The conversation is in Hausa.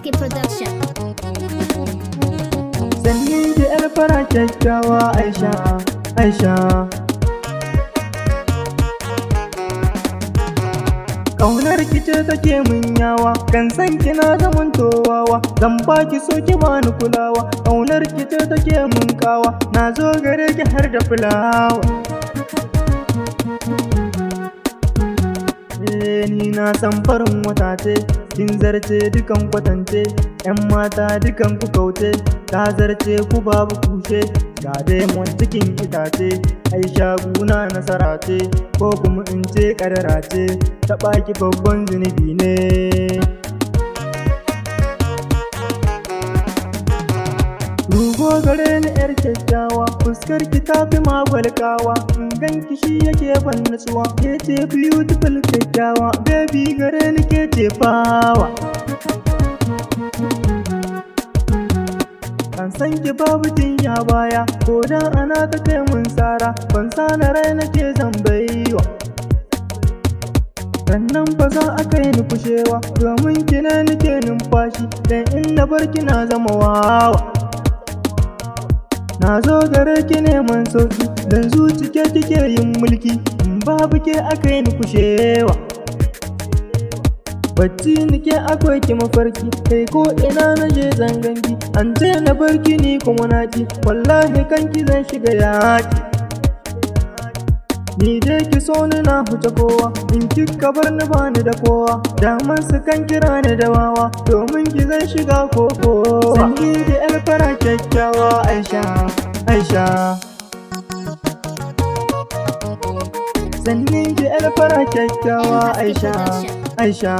Lucky Production. Sanni da yar fara kyakkyawa Aisha, Aisha. Ƙaunar ki ce take min yawa, kan san kina zaman towawa. Zan baki so ki bani kulawa, ƙaunar ki ce take min kawa. Na zo gare ki har da fulawa. Ni na san farin wata ce, kin zarce dukan kwatance. 'Yan mata dukan ku kauce, ta zarce ku babu kushe. Ga demon cikin itace, Aisha guna nasara ce, ko kuma in ce kadara ce, taɓa ki babban zunubi ne. Rugo gare ni 'yar kyakkyawa, fuskar ki ta fi magwalkawa. In ganki shi yake ban natsuwa, ke ce beautiful kyakkyawa. Baby gare ni ke ce fawa. Kan san ki babu jinya baya, ko da ana ta kai mun sara. Ban sana rai nake zan baiwa, sannan ba za a kai ni kushewa. Domin ki ne nake numfashi, dan in na bar ki na zama wawa. Na zo gare ki neman sauki, dan zuciya kike yin mulki. In babu ke aka yi ni kushewa, bacci nike akwai ki mafarki. Kai ko ina na je zanganki, an ce na barki ni kuma na ci. Wallahi kanki zan shiga yaki. Ni dai ki so ni na huce kowa, in kika bar ni bani da kowa. Daman su kan kira ni da wawa, domin ki zan shiga kokowa. Sanni da yar fara kyakkyawa Aisha, Aisha. Sanni da yar fara kyakkyawa Aisha, Aisha.